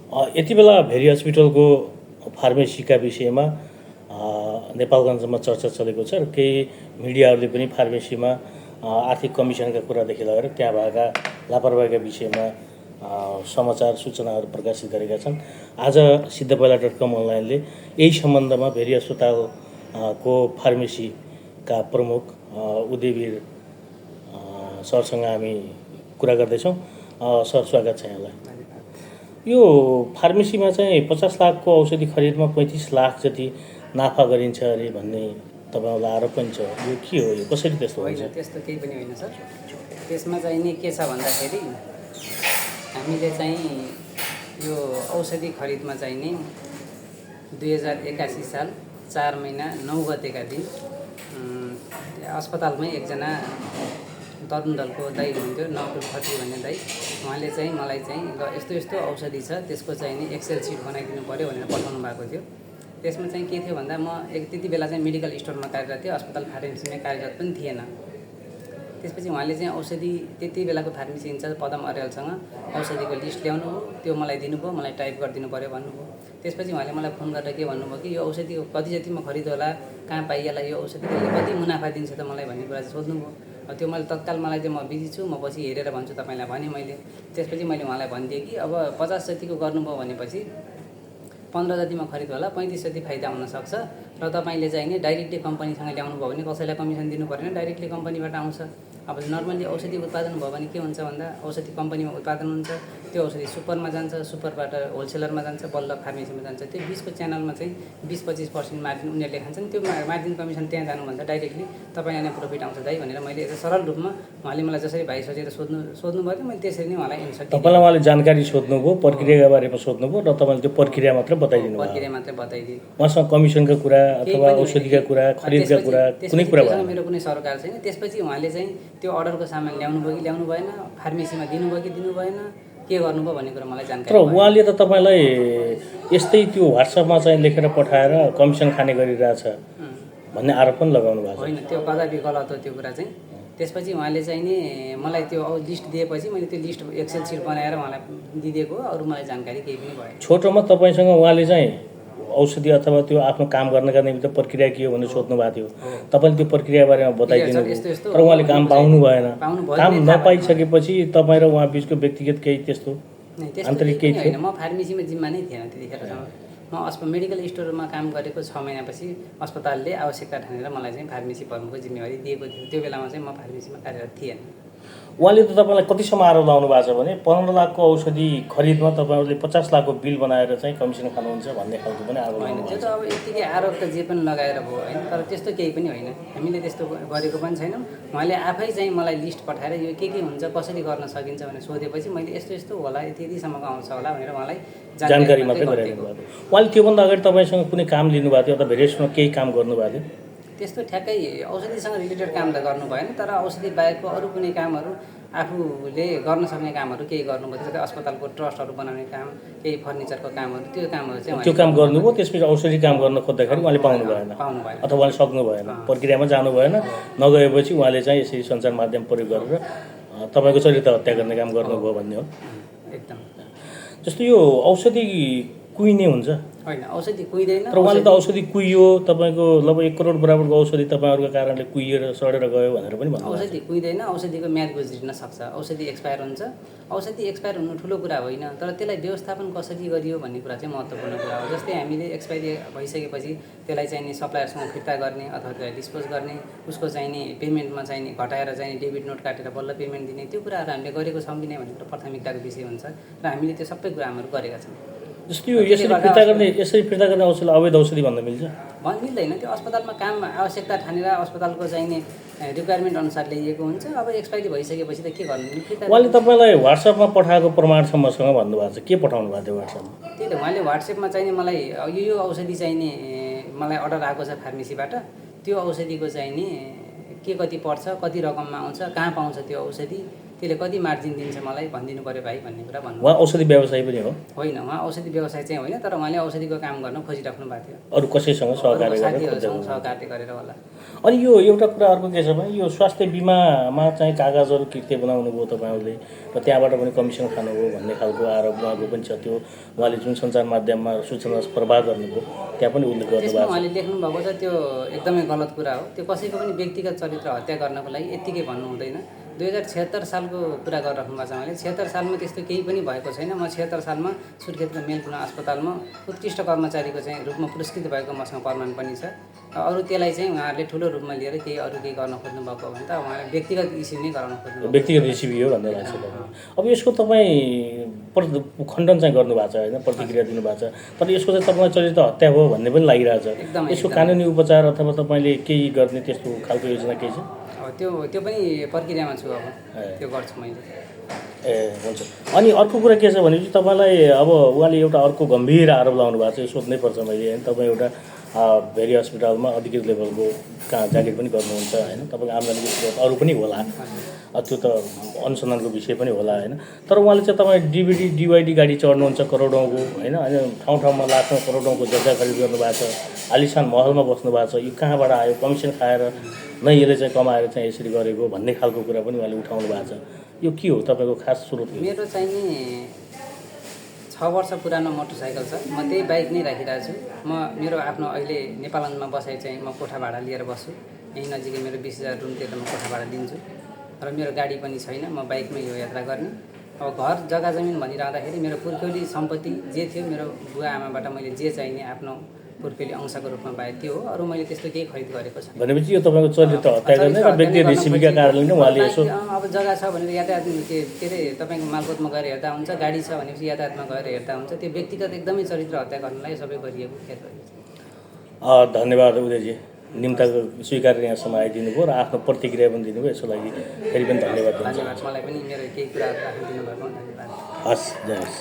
यति बेला भेरी हस्पिटलको फार्मेसीका विषयमा नेपालगञ्जमा चर्चा चलेको छ र केही मिडियाहरूले पनि फार्मेसीमा आर्थिक कमिसनका कुरादेखि लगेर त्यहाँ भएका लापरवाहीका विषयमा समाचार सूचनाहरू प्रकाशित गरेका छन्। आज सिद्धपैला.com अनलाइनले यही सम्बन्धमा भेरी अस्पतालको फार्मेसीका प्रमुख उदयवीर सरसँग हामी कुरा गर्दैछौँ। सर, स्वागत छ यहाँलाई। यो फार्मेसीमा चाहिँ 50 लाखको औषधि खरिदमा 35 लाख जति नाफा गरिन्छ अरे भन्ने तपाईँलाई आरोप पनि छ। यो के हो? यो कसरी त्यस्तो हुन्छ? त्यस्तो केही पनि होइन सर। त्यसमा चाहिँ नि के छ भन्दाखेरि हामीले चाहिँ यो औषधि खरिदमा चाहिँ नि 2081 साल 4 महिना 9 गतेका दिन अस्पतालमै एकजना तरुण दलको दाइ हुनुहुन्थ्यो, नकुल खत्री भन्ने दाइ। उहाँले चाहिँ मलाई चाहिँ ल यस्तो यस्तो औषधि छ, त्यसको चाहिँ नि एक्सेल सिट बनाइदिनु पऱ्यो भनेर पठाउनु भएको थियो। त्यसमा चाहिँ के थियो भन्दा म त्यति बेला चाहिँ मेडिकल स्टोरमा कार्यरत थिएँ, अस्पताल फार्मेसीमै कार्यरत पनि थिएन। त्यसपछि उहाँले चाहिँ औषधि त्यति बेलाको फार्मेसी इन्चार्ज पदम अर्यालसँग औषधिको लिस्ट ल्याउनु हो, त्यो मलाई दिनुभयो, मलाई टाइप गरिदिनु पऱ्यो भन्नुभयो। त्यसपछि उहाँले मलाई फोन गरेर के भन्नुभयो कि यो औषधि कति जतिमा खरिद होला, कहाँ पाइएला यो औषधि, कति मुनाफा दिन्छ त मलाई भन्ने कुरा चाहिँ सोध्नुभयो। त्यो मैले तत्काल मलाई चाहिँ म बिजी छु, म पछि हेरेर भन्छु तपाईँलाई भने मैले। त्यसपछि मैले उहाँलाई भनिदिएँ कि अब 50 जतिको गर्नुभयो भनेपछि 15 जतिमा खरिद होला, 35 जति फाइदा हुनसक्छ र तपाईँले चाहिँ नि डाइरेक्टली कम्पनीसँग ल्याउनु भयो भने कसैलाई कमिसन दिनु परेन, डाइरेक्टली कम्पनीबाट आउँछ। अब नर्मली औषधि उत्पादन भयो भने के हुन्छ भन्दा औषधि कम्पनीमा उत्पादन हुन्छ, त्यो औषधि सुपरमा जान्छ, सुपरबाट होलसेलरमा जान्छ, बल्ल फार्मेसीमा जान्छ। त्यो 20को च्यानलमा चाहिँ 20-25% मार्जिन उनीहरूले खान्छन्। त्यो मार्जिन कमिसन त्यहाँ जानुभन्दा डाइरेक्टली तपाईँलाई नै प्रफिट आउँछ दाइ भनेर मैले यसो सरल रूपमा उहाँले मलाई जसरी भाइ सोचेर सोध्नुभयो मैले त्यसरी नै उहाँलाई एन्सर दिएँ। तपाईँलाई उहाँले जानकारी सोध्नुभयो, प्रक्रियाका बारेमा सोध्नुभयो र तपाईँले त्यो प्रक्रिया मात्र बताइदिनु भयो? प्रक्रिया मात्रै बताइदिएँ। उहाँसँग कमिसनका कुरा अथवा औषधिका कुरा, खरिदका कुरा कुनै कुरा भएन? मेरो कुनै सरकार छैन। त्यसपछि उहाँले चाहिँ त्यो अर्डरको सामान ल्याउनु भयो कि ल्याउनु भएन, फार्मेसीमा दिनुभयो कि दिनु भएन, के गर्नुभयो भन्ने कुरा मलाई जानकारी तर उहाँले त तपाईँलाई यस्तै त्यो व्हाट्सएपमा चाहिँ लेखेर पठाएर कमिसन खाने गरिरहेछ भन्ने आरोप पनि लगाउनु भएको छ। होइन, त्यो कदापि गलत हो त्यो कुरा चाहिँ। त्यसपछि उहाँले चाहिँ नि मलाई त्यो लिस्ट दिएपछि मैले त्यो लिस्ट एक्सेल सिट बनाएर उहाँलाई दिदिएको, अरू मलाई जानकारी केही पनि भएन। छोटोमा तपाईँसँग उहाँले चाहिँ औषधि अथवा त्यो आफ्नो काम गर्नका निमित्त प्रक्रिया के हो भनेर सोध्नु भएको थियो। तपाईँले त्यो प्रक्रिया बारेमा बताइदिनु तर उहाँले काम पाउनु भएन। काम नपाइसकेपछि तपाईँ र उहाँ बिचको व्यक्तिगत केही त्यस्तो आन्तरिक केही थियो? म फार्मेसीमा जिम्मा नै थिएन त्यतिखेरसम्म। म मेडिकल स्टोरमा काम गरेको 6 महिनापछि अस्पतालले आवश्यकता ठानेर मलाई चाहिँ फार्मेसी प्रमुखको जिम्मेवारी दिएको थियो। त्यो बेलामा चाहिँ म फार्मेसीमा कार्यरत थिएन। उहाँले त तपाईँलाई कतिसम्म आरोप लगाउनु भएको छ भने 15 लाखको औषधि खरिदमा तपाईँहरूले 50 लाखको बिल बनाएर चाहिँ कमिसन खानुहुन्छ भन्ने खालको पनि आरोप होइन। त्यो त अब यतिकै आरोप त जे पनि लगाएर भयो होइन, तर त्यस्तो केही पनि होइन। हामीले त्यस्तो गरेको पनि छैनौँ। उहाँले आफै चाहिँ मलाई लिस्ट पठाएर यो के हुन्छ, कसरी गर्न सकिन्छ भनेर सोधेपछि मैले यस्तो यस्तो होला, यति यतिसम्मको आउँछ होला भनेर उहाँलाई जानकारी मात्रै गराइदिनु भएको। उहाँले त्योभन्दा अगाडि तपाईँसँग कुनै काम लिनुभएको थियो अथवा भेरिएसनमा केही काम गर्नुभएको थियो? त्यस्तो ठ्याक्कै औषधिसँग रिलेटेड काम त गर्नु भएन, तर औषधि बाहेकको अरू कुनै कामहरू आफूले गर्न सक्ने कामहरू केही गर्नुभयो। जस्तै अस्पतालको ट्रस्टहरू बनाउने काम, केही फर्निचरको कामहरू, त्यो कामहरू चाहिँ त्यो काम गर्नुभयो। त्यसपछि औषधि काम गर्न खोज्दाखेरि उहाँले पाउनु भएन अथवा उहाँले सक्नु भएन, प्रक्रियामा जानु भएन। नगएपछि उहाँले चाहिँ यसरी सञ्चार माध्यम प्रयोग गरेर तपाईँको चरित्र हत्या गर्ने काम गर्नुभयो भन्ने हो? एकदम। जस्तो यो औषधि कुहिने हुन्छ? होइन, औषधि कुहिँदैन। तर उहाँले त औषधि कुहियो, तपाईँको लगभग 1 करोड बराबरको औषधि तपाईँहरूको कारणले कुहिएर सडेर गयो भनेर पनि भन्नु। औषधि कुहिँदैन, औषधिको म्याद गुज्रिन सक्छ, औषधि एक्सपायर हुन्छ। औषधि एक्सपायर हुनु ठुलो कुरा होइन, तर त्यसलाई व्यवस्थापन कसरी गरियो भन्ने कुरा चाहिँ महत्त्वपूर्ण कुरा हो। जस्तै हामीले एक्सपायरी भइसकेपछि त्यसलाई चाहिँ नि सप्लायरसँग फिर्ता गर्ने अथवा त्यसलाई डिस्पोज गर्ने, उसको चाहिँ नि पेमेन्टमा चाहिँ नि घटाएर चाहिँ डेबिट नोट काटेर बल्ल पेमेन्ट दिने, त्यो कुराहरू हामीले गरेको छौँ कि नै भन्ने कुरा प्राथमिकताको विषय हुन्छ र हामीले त्यो सबै कुरा हाम्रो गरेका छौँ। जस्तो यो यसरी फिर्ता गर्ने औषधि अवैध औषधि भन्न मिल्छ? मिल्दैन। त्यो अस्पतालमा काम आवश्यकता ठानेर अस्पतालको चाहिँ नि रिक्वायरमेन्ट अनुसार ल्याइएको हुन्छ। अब एक्सपायरी भइसकेपछि त के गर्नु? उहाँले तपाईँलाई व्हाट्सएपमा पठाएको प्रमाण मसँग भन्नुभएको छ, के पठाउनु भएको थियो व्हाट्सएपमा? त्यही त, उहाँले व्हाट्सएपमा चाहिँ नि मलाई यो औषधि चाहिँ नि मलाई अर्डर आएको छ फार्मेसीबाट, त्यो औषधिको चाहिँ नि के कति पर्छ, कति रकममा आउँछ, कहाँ पाउँछ त्यो औषधि, त्यसले कति मार्जिन दिन्छ मलाई भनिदिनु पऱ्यो भाइ भन्ने कुरा भन्नु। उहाँ औषधि व्यवसायी पनि हो? होइन, उहाँ औषधि व्यवसाय चाहिँ होइन, तर उहाँले औषधिको काम गर्न खोजिराख्नु भएको थियो। अरू कसैसँग सहकार्य गरेर? साथीहरूसँग सहकार्य गरेर होला। अनि यो एउटा कुरा अर्को के छ भने यो स्वास्थ्य बिमामा चाहिँ कागजहरू कृत्य बनाउनु भयो तपाईँहरूले र त्यहाँबाट पनि कमिसन खानुभयो भन्ने खालको आरोप उहाँको पनि छ। त्यो उहाँले जुन सञ्चार माध्यममा सूचना प्रवाह गर्नुभयो त्यहाँ पनि उल्लेख गर्नुभएको छ। उहाँले लेख्नु भएको छ, त्यो एकदमै गलत कुरा हो। त्यो कसैको पनि व्यक्तिगत चरित्र हत्या गर्नको लागि यत्तिकै भन्नु हुँदैन। 2076 सालको कुरा गरिराख्नु भएको छ उहाँले। 76 सालमा त्यस्तो केही पनि भएको छैन। म 76 सालमा सुर्खेतको मेलकुना अस्पतालमा उत्कृष्ट कर्मचारीको चाहिँ रूपमा पुरस्कृत भएको मसँग प्रमाण पनि छ। अरू त्यसलाई चाहिँ उहाँहरूले ठुलो रूपमा लिएर अरू केही गर्न खोज्नु भएको भने त उहाँले व्यक्तिगत इस्यु नै गराउन खोज्नु, व्यक्तिगत रेसिपी हो भन्ने लाग्छ तपाईँ। अब यसको तपाईँ खण्डन चाहिँ गर्नुभएको छ होइन, प्रतिक्रिया दिनुभएको छ, तर यसको चाहिँ तपाईँलाई चरित्र हत्या हो भन्ने पनि लागिरहेछ। यसको कानुनी उपचार अथवा तपाईँले केही गर्ने त्यस्तो खालको योजना केही छ? त्यो पनि प्रक्रियामा छु, अब त्यो गर्छु मैले। ए हुन्छ। अनि अर्को कुरा के छ भनेपछि तपाईँलाई अब उहाँले एउटा अर्को गम्भीर आरोप लगाउनु भएको छ, यो सोध्नै पर्छ मैले होइन। तपाईँ एउटा भेरी हस्पिटलमा अधिकृत लेभलको कहाँ जागिर पनि गर्नुहुन्छ होइन, तपाईँको आम्दानीको स्रोत अरू पनि होला, त्यो त अनुसन्धानको विषय पनि होला होइन। तर उहाँले चाहिँ तपाईँ डिभिडी डिवाइडी गाडी चढ्नुहुन्छ करोडौँको होइन, अनि ठाउँ ठाउँमा लाखौँ करोडौँको जग्गा खरिद गर्नुभएको छ, आलिसान महलमा बस्नु भएको छ, यो कहाँबाट आयो, कमिसन खाएर नै यसले चाहिँ कमाएर चाहिँ यसरी गरेको भन्ने खालको कुरा पनि उहाँले उठाउनु भएको छ। यो के हो तपाईँको खास स्रोत? मेरो चाहिँ नि 6 वर्ष पुरानो मोटरसाइकल छ, म त्यही बाइक नै राखिरहेको छु। मेरो आफ्नो अहिले नेपालगञ्जमा बसाइ चाहिँ म कोठा भाडा लिएर बस्छु। यहीँ नजिकै मेरो 20,000 रुम तिरेर म कोठा भाडा दिन्छु र मेरो गाडी पनि छैन, म बाइकमै यो यात्रा गर्ने। अब घर जग्गा जमिन भनिरहँदाखेरि मेरो पुर्ख्यौली सम्पत्ति जे थियो, मेरो बुवा आमाबाट मैले जे चाहिने आफ्नो पुर्ख्यौली अंशको रूपमा पाएँ त्यो हो। अरू मैले त्यस्तो केही खरिद गरेको छैन। भनेपछि यो तपाईँको चरित्र हत्या गर्ने र व्यक्तिगत रेसिपीका कारणले नै उहाँले यसो अब जग्गा छ भनेर यातायात के अरे तपाईँको मालपोतमा गएर हेर्दा हुन्छ, गाडी छ भनेपछि यातायातमा गएर हेर्दा हुन्छ। त्यो व्यक्तिगत एकदमै चरित्र हत्या गर्नलाई सबै गरिएको खेल हो। धन्यवाद उदयजी, निम्ताको स्वीकारेर यहाँसम्म आइदिनु भयो र आफ्नो प्रतिक्रिया पनि दिनुभयो, यसको लागि फेरि पनि धन्यवाद। धन्यवाद, मलाई पनि मेरो केही कुराहरू राखिदिनु भएको धन्यवाद। हस्, जय होस्।